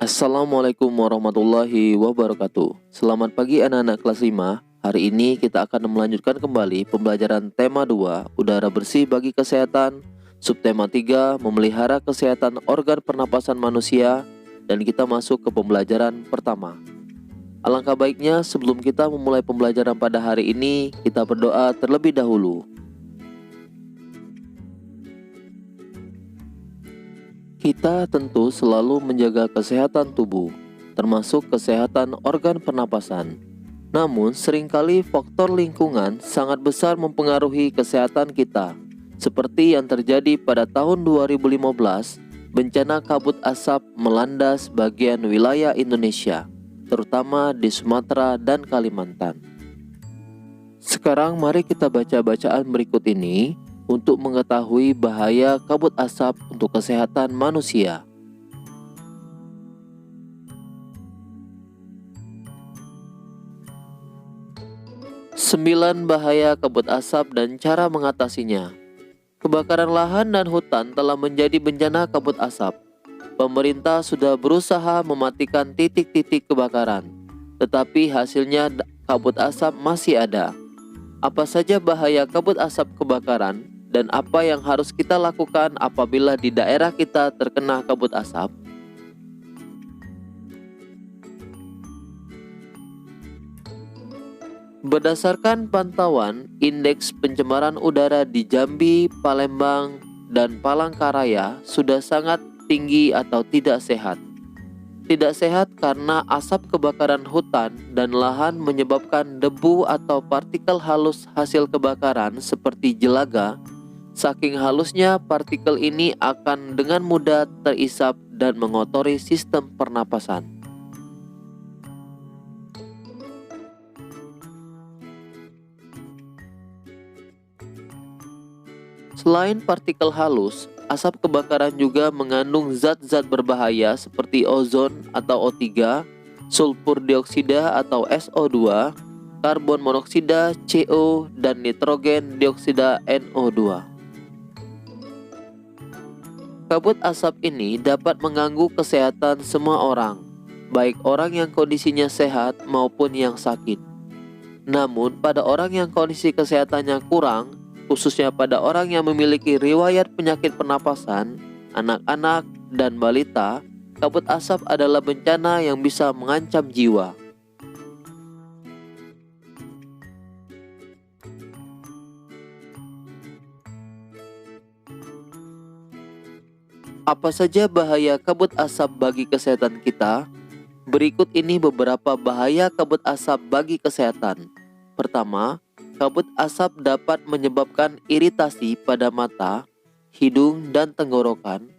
Assalamualaikum warahmatullahi wabarakatuh. Selamat pagi anak-anak kelas 5. Hari ini kita akan melanjutkan kembali pembelajaran tema 2, udara bersih bagi kesehatan, subtema 3, memelihara kesehatan organ pernapasan manusia, dan kita masuk ke pembelajaran pertama. Alangkah baiknya sebelum kita memulai pembelajaran pada hari ini, kita berdoa terlebih dahulu. Kita tentu selalu menjaga kesehatan tubuh, termasuk kesehatan organ pernapasan. Namun, seringkali faktor lingkungan sangat besar mempengaruhi kesehatan kita. Seperti yang terjadi pada tahun 2015, bencana kabut asap melanda sebagian wilayah Indonesia, terutama di Sumatera dan Kalimantan. Sekarang mari kita baca bacaan berikut ini untuk mengetahui bahaya kabut asap untuk kesehatan manusia. Sembilan bahaya kabut asap dan cara mengatasinya. Kebakaran lahan dan hutan telah menjadi bencana kabut asap. Pemerintah sudah berusaha mematikan titik-titik kebakaran, tetapi hasilnya kabut asap masih ada. Apa saja bahaya kabut asap kebakaran? Dan apa yang harus kita lakukan apabila di daerah kita terkena kabut asap? Berdasarkan pantauan indeks pencemaran udara di Jambi, Palembang, dan Palangkaraya sudah sangat tinggi atau tidak sehat. Tidak sehat karena asap kebakaran hutan dan lahan menyebabkan debu atau partikel halus hasil kebakaran seperti jelaga. Saking halusnya partikel ini akan dengan mudah terisap dan mengotori sistem pernapasan. Selain partikel halus, asap kebakaran juga mengandung zat-zat berbahaya seperti ozon atau O3, sulfur dioksida atau SO2, karbon monoksida CO, dan nitrogen dioksida NO2. Kabut asap ini dapat mengganggu kesehatan semua orang, baik orang yang kondisinya sehat maupun yang sakit. Namun, pada orang yang kondisi kesehatannya kurang, khususnya pada orang yang memiliki riwayat penyakit pernapasan, anak-anak, dan balita, kabut asap adalah bencana yang bisa mengancam jiwa. Apa saja bahaya kabut asap bagi kesehatan kita? Berikut ini beberapa bahaya kabut asap bagi kesehatan. Pertama, kabut asap dapat menyebabkan iritasi pada mata, hidung, dan tenggorokan.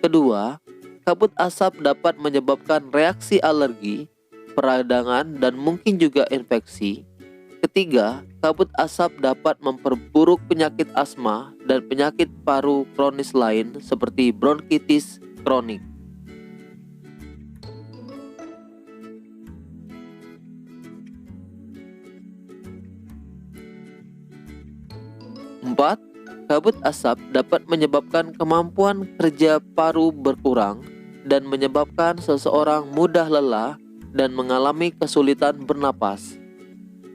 Kedua, kabut asap dapat menyebabkan reaksi alergi, peradangan, dan mungkin juga infeksi. Ketiga, kabut asap dapat memperburuk penyakit asma dan penyakit paru kronis lain seperti bronkitis kronik. Empat, kabut asap dapat menyebabkan kemampuan kerja paru berkurang dan menyebabkan seseorang mudah lelah dan mengalami kesulitan bernapas.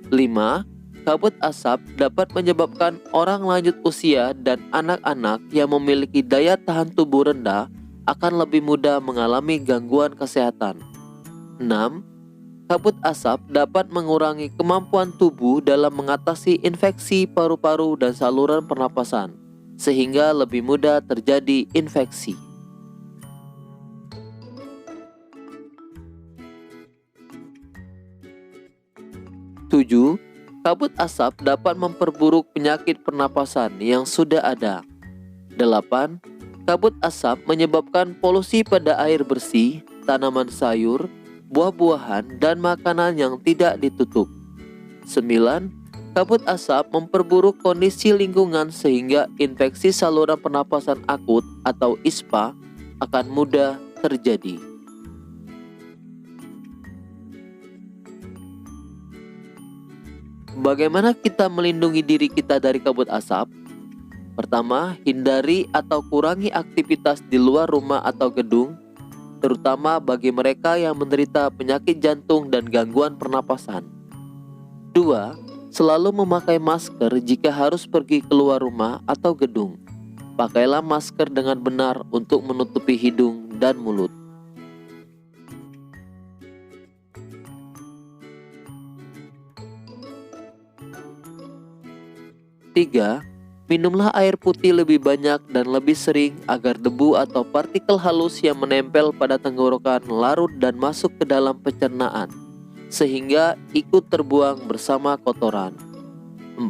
5. Kabut asap dapat menyebabkan orang lanjut usia dan anak-anak yang memiliki daya tahan tubuh rendah akan lebih mudah mengalami gangguan kesehatan. 6. Kabut asap dapat mengurangi kemampuan tubuh dalam mengatasi infeksi paru-paru dan saluran pernapasan, sehingga lebih mudah terjadi infeksi. 7. Kabut asap dapat memperburuk penyakit pernapasan yang sudah ada. 8. Kabut asap menyebabkan polusi pada air bersih, tanaman sayur, buah-buahan, dan makanan yang tidak ditutup. 9. Kabut asap memperburuk kondisi lingkungan sehingga infeksi saluran pernapasan akut atau ISPA akan mudah terjadi. Bagaimana kita melindungi diri kita dari kabut asap? Pertama, hindari atau kurangi aktivitas di luar rumah atau gedung. terutama bagi mereka yang menderita penyakit jantung dan gangguan pernapasan. 2. Selalu memakai masker jika harus pergi keluar rumah atau gedung. Pakailah masker dengan benar untuk menutupi hidung dan mulut. 3. Minumlah air putih lebih banyak dan lebih sering agar debu atau partikel halus yang menempel pada tenggorokan larut dan masuk ke dalam pencernaan, sehingga ikut terbuang bersama kotoran. 4.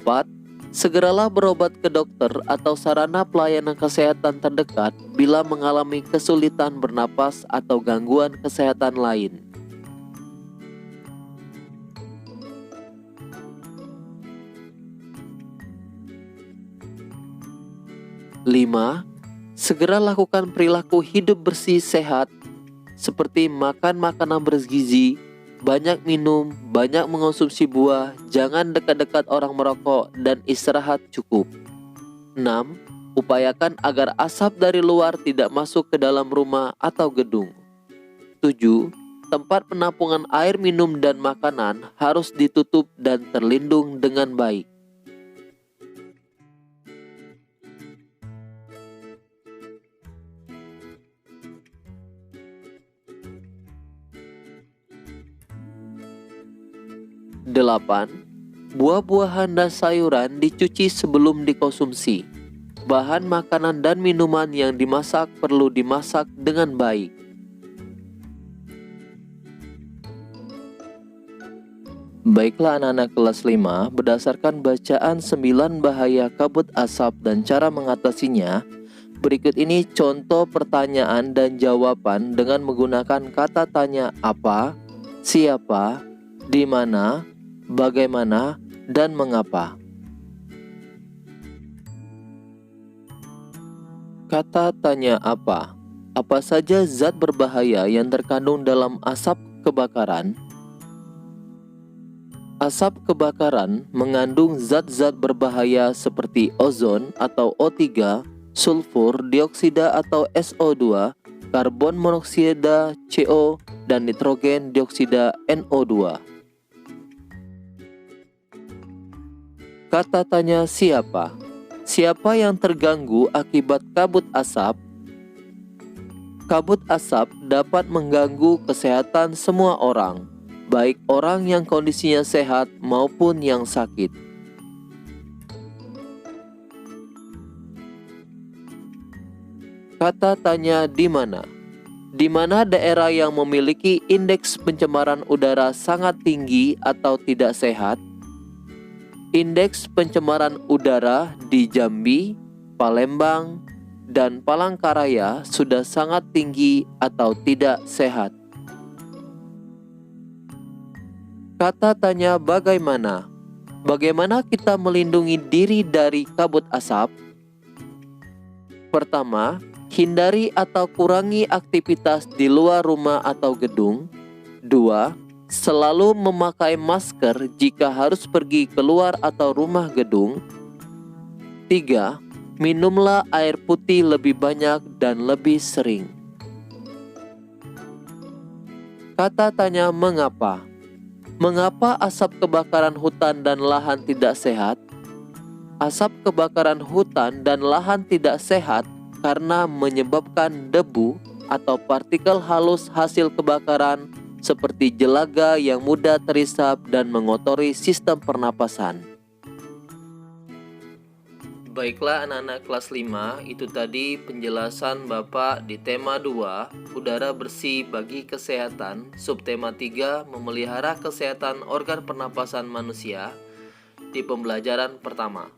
Segeralah berobat ke dokter atau sarana pelayanan kesehatan terdekat bila mengalami kesulitan bernapas atau gangguan kesehatan lain. 5. Segera lakukan perilaku hidup bersih sehat seperti makan makanan bergizi, banyak minum, banyak mengonsumsi buah, jangan dekat-dekat orang merokok, dan istirahat cukup. 6. Upayakan agar asap dari luar tidak masuk ke dalam rumah atau gedung. 7. Tempat penampungan air minum dan makanan harus ditutup dan terlindung dengan baik. Delapan, buah-buahan dan sayuran dicuci sebelum dikonsumsi. Bahan makanan dan minuman yang dimasak perlu dimasak dengan baik. Baiklah anak-anak kelas 5, berdasarkan bacaan 9 bahaya kabut asap dan cara mengatasinya, berikut ini contoh pertanyaan dan jawaban dengan menggunakan kata tanya apa, siapa, di mana, bagaimana, dan mengapa. Kata tanya apa? Apa saja zat berbahaya yang terkandung dalam asap kebakaran? Asap kebakaran mengandung zat-zat berbahaya seperti ozon atau O3, sulfur dioksida atau SO2, karbon monoksida CO, dan nitrogen dioksida NO2. Kata tanya siapa? Siapa yang terganggu akibat kabut asap? Kabut asap dapat mengganggu kesehatan semua orang, baik orang yang kondisinya sehat maupun yang sakit. Kata tanya di mana? Di mana daerah yang memiliki indeks pencemaran udara sangat tinggi atau tidak sehat? Indeks pencemaran udara di Jambi, Palembang, dan Palangkaraya sudah sangat tinggi atau tidak sehat. Kata tanya bagaimana? Bagaimana kita melindungi diri dari kabut asap? Pertama, hindari atau kurangi aktivitas di luar rumah atau gedung. 2. Selalu memakai masker jika harus pergi keluar atau rumah gedung. 3. Minumlah air putih lebih banyak dan lebih sering. Kata tanya mengapa? Mengapa asap kebakaran hutan dan lahan tidak sehat? Asap kebakaran hutan dan lahan tidak sehat karena menyebabkan debu atau partikel halus hasil kebakaran seperti jelaga yang mudah terisap dan mengotori sistem pernapasan. Baiklah anak-anak kelas 5, itu tadi penjelasan Bapak di tema 2, udara bersih bagi kesehatan, subtema 3, memelihara kesehatan organ pernapasan manusia di pembelajaran pertama.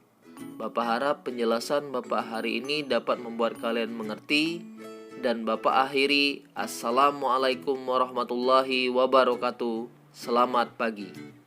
Bapak harap penjelasan Bapak hari ini dapat membuat kalian mengerti. Dan Bapak akhiri, Assalamualaikum warahmatullahi wabarakatuh. Selamat pagi.